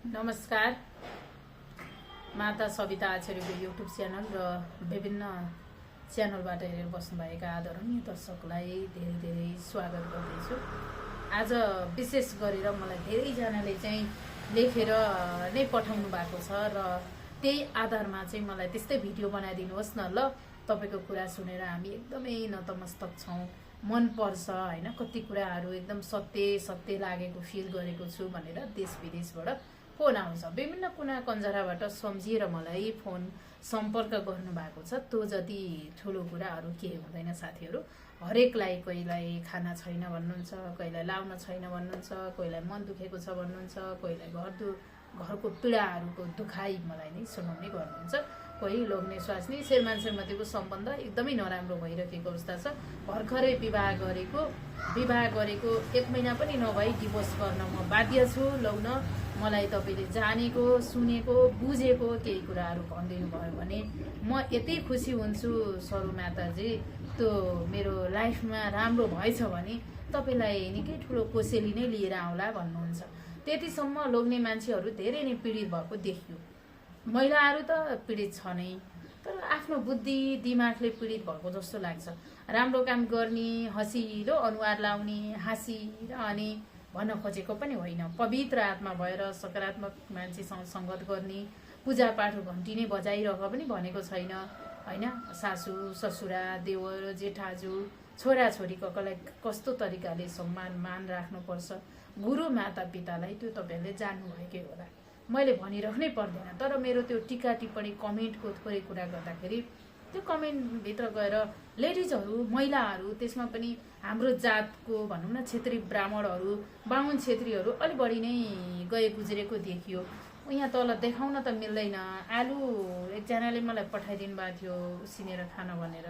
नमस्कार। माता सविता आचार्यको युट्युब च्यानल र विभिन्न च्यानलबाट हेरेर बस्नुभएका आदरणीय दर्शकलाई धेरै धेरै स्वागत गर्दैछु। आज विशेष गरेर मलाई धेरैजनाले चाहिँ लेखेर नै पठाउनु भएको छ र त्यही आधारमा चाहिँ मलाई त्यस्तै भिडियो बनाइदिनुहोस् न ल, तपाईको कुरा सुनेर हामी एकदमै नतमस्तक छौँ, मन पर्छ हैन। कति कुराहरू एकदम सत्य लागेको फिल गरेको छु भनेर देश विदेशबाट फोन आउँछ। विभिन्न कुना कन्जराबाट सम्झिएर मलाई फोन सम्पर्क गर्नु भएको छ। त्यो जति ठुलो कुराहरू के हुँदैन साथीहरू। हरेकलाई कोहीलाई खाना छैन भन्नुहुन्छ, कोहीलाई लाउन छैन भन्नुहुन्छ, कोहीलाई मन दुखेको छ भन्नुहुन्छ, कोहीलाई घरको पीडाहरूको दुखाइ मलाई नै सुनाउने गर्नुहुन्छ। कोही लोग्ने स्वास्नी श्रीमान श्रीमतीको सम्बन्ध एकदमै नराम्रो भइरहेको अवस्था छ। भर्खरै विवाह गरेको 1 महिना पनि नभई डिभोर्स गर्न म बाध्य छु। लौन मलाई तपाईले जानेको सुनेको बुझेको केही कुराहरू भनिदिनु भयो भने म यति खुसी हुन्छु सरु माताजी। त्यो मेरो लाइफमा राम्रो भएछ भने तपाईलाई निकै ठुलो कोसेली नै लिएर आउला भन्नुहुन्छ। त्यतिसम्म लोग्ने मान्छेहरू धेरै नै पीडित भएको देखियो। महिलाहरू त पीडित छ नै, तर आफ्नो बुद्धि दिमागले पीडित भएको जस्तो लाग्छ। राम्रो काम गर्ने, हँसिलो अनुहार लाउने, हाँसिरहने भन्न खोजेको पनि होइन। पवित्र आत्मा भएर सकारात्मक मान्छेसँग सङ्गत गर्ने, पूजापाठ घन्टी नै बजाइरह पनि भनेको छैन हैन। सासू ससुरा देवर जेठाजु छोराछोरी ककलाई कस्तो तरिकाले सम्मान मान राख्नुपर्छ, गुरु माता पितालाई त्यो तपाईहरुले जान्नुभएकै होला। मैले भनिराख्नै पर्दैन। तर मेरो त्यो टिका टिप्पणी कमेन्टको थोरै कुरा गर्दाखेरि त्यो कमेन्टभित्र गएर लेडिजहरू महिलाहरू, त्यसमा पनि हाम्रो जातको भनौँ न क्षेत्री ब्राह्मणहरू बाहुन क्षेत्रीहरू अलि बढी नै गए गुज्रेको देखियो। यहाँ तल देखाउन त मिल्दैन। आलु एकजनाले मलाई पठाइदिनु भएको थियो उसिनेर खान भनेर।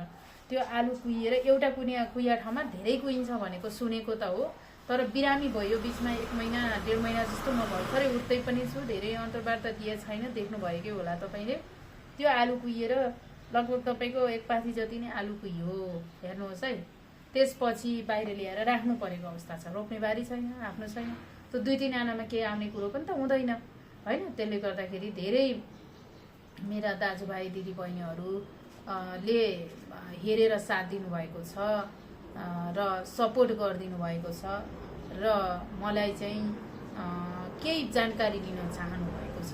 त्यो आलु कुहिएर एउटा कुहिया ठाउँमा धेरै कुहिन्छ भनेको सुनेको त हो, तर बिरामी भयो बिचमा 1 महिना 1.5 महिना जस्तो म भर्खरै उठ्दै पनि छु। धेरै अन्तर्वार्ता दिए छैन, देख्नु भएकै होला तपाईले। त्यो आलु कुहिएर लगभग तपाईको 1 पाथी जति नै आलु कुहियो, हेर्नुहोस् है। त्यसपछि बाहिर ल्याएर राख्नु परेको अवस्था छ। रोप्ने बारी छैन, आफ्नो छैन। त्यो 2-3 आनामा के आउने कुरो पनि त हुँदैन हैन। त्यसले गर्दाखेरि धेरै मेरा दाजुभाइ दिदीबहिनीहरू ले हेरेर साथ दिनुभएको छ र सपोर्ट गरिदिनु भएको छ र मलाई चाहिँ केही जानकारी लिन चाहनु भएको छ।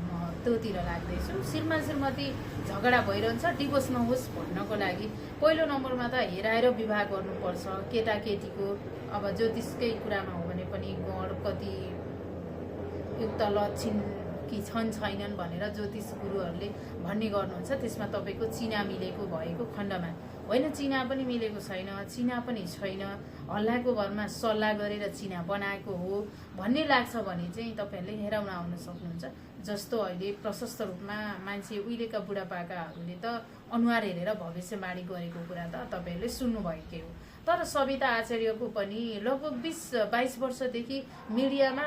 म त्योतिर लाग्दैछु। श्रीमान श्रीमती झगडा भइरहन्छ, डिभोर्स नहोस् भन्नको लागि पहिलो नम्बरमा त हेराएर विवाह गर्नुपर्छ। केटाकेटीको अब ज्योतिषकै कुरामा हो भने पनि गण कति युक्त लक्षण कि छन् छैनन् भनेर ज्योतिष गुरुहरूले भन्ने गर्नुहुन्छ। त्यसमा तपाईको चिना मिलेको भएको खण्डमा होइन, चिना पनि मिलेको छैन, चिना पनि छैन, हल्लाको भरमा सल्लाह गरेर चिना बनाएको हो भन्ने लाग्छ भने चाहिँ तपाईहरुले हेराउन आउन सक्नुहुन्छ। जस्तो अहिले प्रशस्त रूपमा मान्छे उहिलेका बुढापाकाहरूले त अनुहार हेरेर भविष्यवाणी गरेको कुरा त तपाईहरुले सुन्नुभएकै हो। तर सविता आचार्यको पनि लगभग 20-22 वर्षदेखि मिडियामा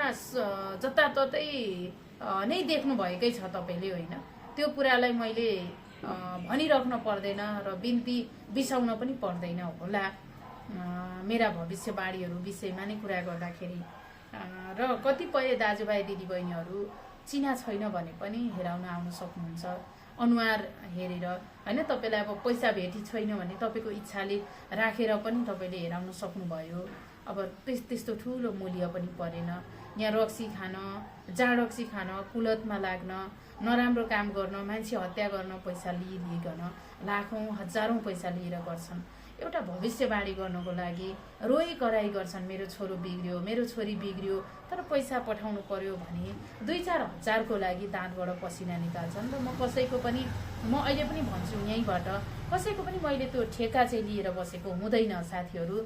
जताततै नै देख्नु भएकै छ तपाईले होइन। त्यो कुरालाई मैले भनिराख्न पर्दैन र बिन्ती बिसाउन पनि पर्दैन होला मेरा भविष्यवाणीहरू विषयमा नै कुरा गर्दाखेरि। र कतिपय दाजुभाइ दिदीबहिनीहरू चिना छैन भने पनि हेराउन आउन सक्नुहुन्छ अनुहार हेरेर हैन। तपाईलाई अब पैसा भेटी छैन भने तपाईको इच्छाले राखेर पनि तपाईले हेराउन सक्नुभयो। अब त्यस्तो ठुलो मूल्य पनि परेन। यहाँ रक्सी खान, जाँड रक्सी खान, कुलतमा लाग्न, नराम्रो काम गर्न, मान्छे हत्या गर्न पैसा लिइकन लाखौं हजारौं पैसा लिएर गर्छन्। एउटा भविष्यवाणी गर्नको लागि रोइ कराई गर्छन्, मेरो छोरो बिग्रियो, मेरो छोरी बिग्रियो, तर पैसा पठाउनु पर्यो भने 2-4 हजारको लागि दाँतबाट पसिना निकाल्छन्। र म कसैको पनि म अहिले पनि भन्छु यहीँबाट, कसैको पनि मैले त्यो ठेका चाहिँ लिएर बसेको हुँदैन साथीहरू।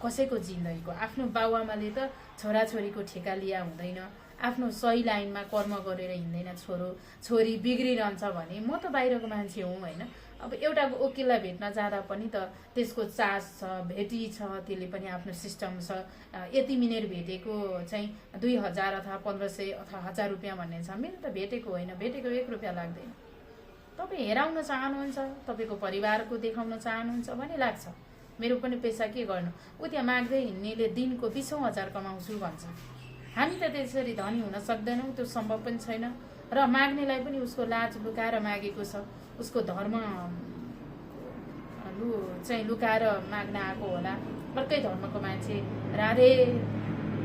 कसैको जिन्दगीको आफ्नो बाउआमाले त छोराछोरीको ठेका लिया हुँदैन। आफ्नो सही लाइनमा कर्म गरेर हिँड्दैन छोरो छोरी बिग्रिरहन्छ भने म त बाहिरको मान्छे हुँ होइन। अब एउटा वकिललाई भेट्न जाँदा पनि त त्यसको चार्ज छ, भेटी छ, त्यसले पनि आफ्नो सिस्टम छ। यति मिनेट भेटेको चाहिँ 2000 अथवा 1500 अथवा 1000 रुपियाँ भन्ने छ। मेरो त भेटेको होइन, भेटेको 1 रुपियाँ लाग्दैन। तपाईँ हेराउन चाहनुहुन्छ, तपाईँको परिवारको देखाउन चाहनुहुन्छ भने लाग्छ। मेरो पनि पैसा के गर्नु, उ त्यहाँ माग्दै हिँड्नेले दिनको 20,000 कमाउँछु भन्छ। हामी त त्यसरी धनी हुन सक्दैनौँ, त्यो सम्भव पनि छैन। र माग्नेलाई पनि उसको लाज लुकाएर मागेको छ, उसको धर्म चाहिँ लुकाएर माग्न आएको होला। अर्कै धर्मको मान्छे राधे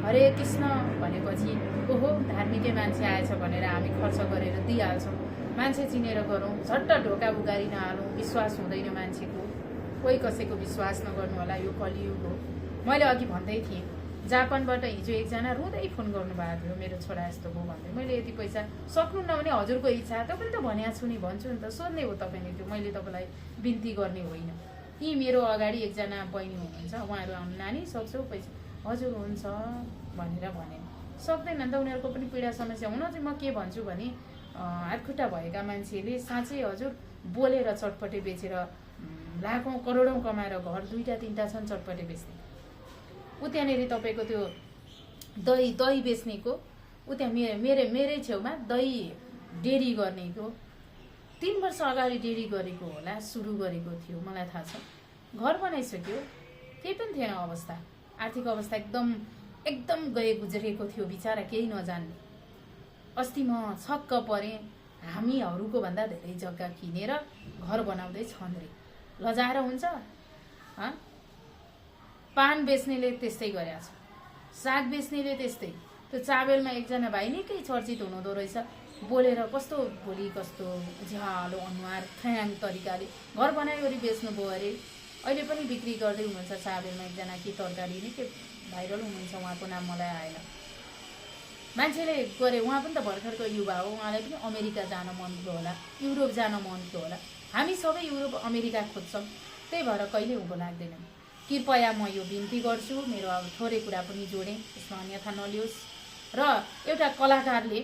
हरे कृष्ण भनेपछि ओहो धार्मिकै मान्छे आएछ भनेर हामी खर्च गरेर दिइहाल्छौँ। मान्छे चिनेर गरौँ, झट्ट ढोका उगारी नहालौँ। विश्वास हुँदैन मान्छेको, कोही कसैको विश्वास नगर्नु होला, यो कलियुग हो। मैले अघि भन्दै थिएँ, जापानबाट हिजो एकजना रुँदै फोन गर्नुभएको थियो, मेरो छोरा यस्तो भयो भन्दै। मैले यति पैसा सक्नुहुन्न भने हजुरको इच्छा, तपाईँले त भनेको छु नि, भन्छु नि त, सोध्ने हो तपाईँले, त्यो मैले तपाईँलाई बिन्ती गर्ने होइन। यी मेरो अगाडि एकजना बहिनी हुनुहुन्छ, उहाँहरू आउनु नानी सक्छौ पैसा, हजुर हुन्छ भनेर भने। सक्दैन नि त, उनीहरूको पनि पीडा समस्या हुन। चाहिँ म के भन्छु भने हातखुट्टा भएका मान्छेले साँच्चै हजुर बोलेर चटपटे बेचेर लाखौँ करोडौँ कमाएर घर 2टा 3टा छन् चटपटे बेच्ने। ऊ त्यहाँनिर तपाईँको त्यो दही बेच्नेको, ऊ त्यहाँ मेरै छेउमा दही डेरी गर्नेको 3 वर्ष अगाडि डेरी गरेको होला, सुरु गरेको थियो, मलाई थाहा छ। घर बनाइसक्यो, केही पनि थिएन अवस्था, आर्थिक अवस्था एकदम गए गुज्रेको थियो बिचारा, केही नजान्ने। अस्ति म छक्क परेँ, हामीहरूको भन्दा धेरै जग्गा किनेर घर बनाउँदै छन् रे, लजाएर हुन्छ। पान बेच्नेले त्यस्तै गरेको छ, साग बेच्नेले त्यस्तै। त्यो चाबेलमा एकजना भाइ निकै चर्चित हुनुहुँदो रहेछ, बोलेर कस्तो भोलि कस्तो झ्यालो अनुहार खयाङ तरिकाले घर बनाइवरी बेच्नुभयो अरे। अहिले पनि बिक्री गर्दै हुनुहुन्छ चाबेलमा एकजना, के तरकारी निकै भाइरल हुनुहुन्छ, उहाँको नाम मलाई आएन। मान्छेले गरे, उहाँ पनि त भर्खरको युवा हो, उहाँलाई पनि अमेरिका जान मन थियो होला, युरोप जान मन थियो होला। हामी सबै युरोप अमेरिका खोज्छौँ, त्यही भएर कहिले उँभो लाग्दैन। कृपया म यो बिन्ती गर्छु, मेरो अब थोरै कुरा पनि जोडेँ, यसमा अन्यथा नलियोस्। र एउटा कलाकारले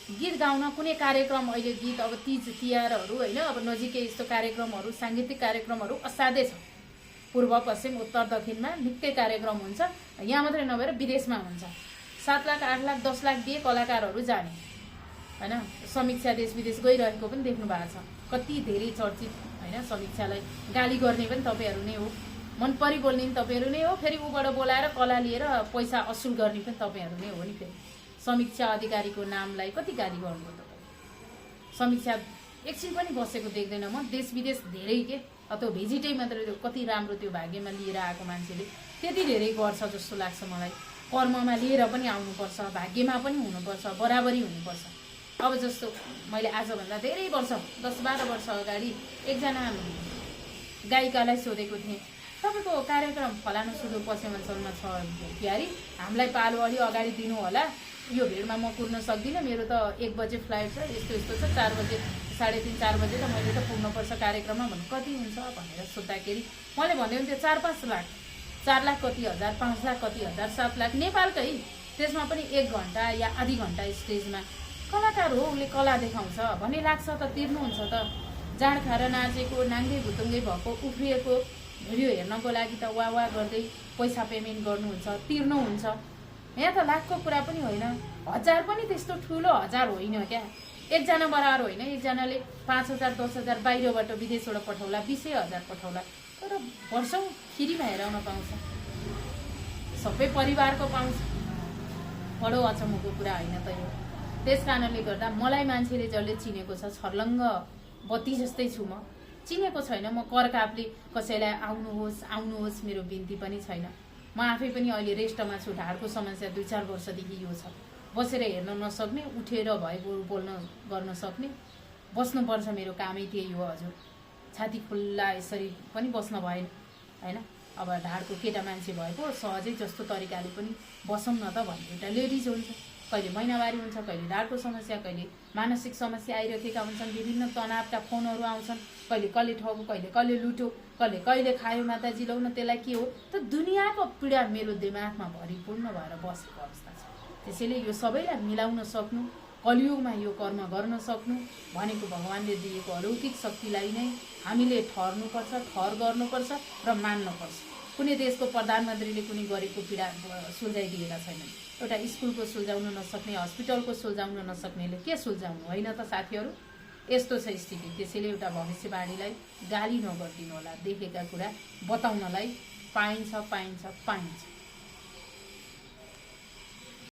गीत गाउन कुनै कार्यक्रम, अहिले गीत अब तीज तिहारहरू होइन, अब नजिकै यस्तो कार्यक्रमहरू, साङ्गीतिक कार्यक्रमहरू असाध्यै छ। पूर्व पश्चिम उत्तर दक्षिणमा निकै कार्यक्रम हुन्छ, यहाँ मात्रै नभएर विदेशमा हुन्छ। 7 लाख 8 लाख 10 लाख दिए कलाकारहरू जाने होइन। समीक्षा देश विदेश गइरहेको पनि देख्नु भएको छ, कति धेरै चर्चित होइन। समीक्षालाई गाली गर्ने पनि तपाईँहरू नै हो, मन परि बोल्ने पनि तपाईँहरू नै हो, फेरि ऊबाट बोलाएर कला लिएर पैसा असुल गर्ने पनि तपाईँहरू नै हो नि। फेरि समीक्षा अधिकारीको नामलाई कति गाली गर्नुभयो तपाईँ। समीक्षा एकछिन पनि बसेको देख्दैन म, देश विदेश धेरै के, अथवा भिजिटै मात्रै कति राम्रो त्यो भाग्यमा लिएर आएको मान्छेले त्यति धेरै गर्छ जस्तो लाग्छ मलाई। कर्ममा लिएर पनि आउनुपर्छ, भाग्यमा पनि हुनुपर्छ, बराबरी हुनुपर्छ। अब जस्तो मैले आजभन्दा धेरै वर्ष 10-12 वर्ष अगाडि एकजना गायिकालाई सोधेको थिएँ, तपाईँको कार्यक्रम फलानु सुदूरपश्चिमाञ्चलमा छ क्यारी, हामीलाई पालो अलि अगाडि दिनु होला, यो भिडमा म कुर्न सक्दिनँ, मेरो त 1 बजे फ्लाइट छ, यस्तो यस्तो छ, 4 बजे 3:30 4 बजे त मैले त पुग्नुपर्छ कार्यक्रममा भन्नु। कति हुन्छ भनेर सोद्धाखेरि मैले भन्दै हुन्थ्यो 4-5 लाख, 4 लाख कति हजार, 5 लाख कति हजार, 7 लाख नेपालकै, त्यसमा पनि 1 घन्टा या आधी घन्टा स्टेजमा। कलाकार हो, उसले कला देखाउँछ भन्ने लाग्छ त तिर्नुहुन्छ त। जाँड खाएर नाचेको, नाङ्गे भुतुङ्गे भएको, उफ्रिएको भिडियो हेर्नको लागि त वाह गर्दै पैसा पेमेन्ट गर्नुहुन्छ, तिर्नुहुन्छ। यहाँ त लाखको कुरा पनि होइन, 1000 पनि त्यस्तो ठुलो 1000 होइन क्या। एकजना बराबर होइन, एकजनाले 5000 10,000 बाहिरबाट विदेशबाट पठाउला, 20,000 पठाउला, तर वर्षौँ फ्रीमा हेराउन पाउँछ, सबै परिवारको पाउँछ। बडो अचम्मको कुरा होइन त यो। त्यस कारणले गर्दा मलाई मान्छेले जसले चिनेको छ, छर्लङ्ग बत्ती जस्तै छु म, चिनेको छैन। म करकापले कसैलाई आउनुहोस् मेरो बिन्ती पनि छैन। म आफै पनि अहिले रेस्टमा छु, ढाडको समस्या 2-4 वर्षदेखि यो छ। बसेर हेर्न नसक्ने, उठेर भए बोल्न गर्न सक्ने, बस्नुपर्छ, मेरो कामै त्यही हो हजुर। छाती खुल्ला यसरी पनि बस्न भएन होइन। अब ढाडको केटा मान्छे भएको सहजै जस्तो तरिकाले पनि बसौँ न त भन्ने एउटा लेडिज हुन्छ। कहिले महिनावारी हुन्छ, कहिले ढाडको समस्या, कहिले मानसिक समस्या आइरहेका हुन्छन्, विभिन्न तनावका फोनहरू आउँछन्, कहिले कसले ठग्यो, कहिले कसले लुट्यो, कहिले खायो माताजी लौ न, त्यसलाई के हो त। दुनियाँको पीडा मेरो दिमागमा भरिपूर्ण भएर बसेको अवस्था छ। त्यसैले यो सबैलाई मिलाउन सक्नु, कलियुगमा यो कर्म गर्न सक्नु भनेको भगवानले दिएको अलौकिक शक्तिलाई नै हामीले ठहर्नुपर्छ, ठहर गर्नुपर्छ र मान्नुपर्छ। कुनै देशको प्रधानमन्त्रीले कुनै गरेको पीडा सुल्झाइदिएका छैनन्। एउटा स्कुलको सुल्झाउन नसक्ने, हस्पिटलको सुल्झाउन नसक्नेले के सुल्झाउनु, होइन त साथीहरू। यस्तो छ स्थिति। त्यसैले एउटा भविष्यवाणीलाई गाली नगरिदिनु होला, देखेका कुरा बताउनलाई पाइन्छ।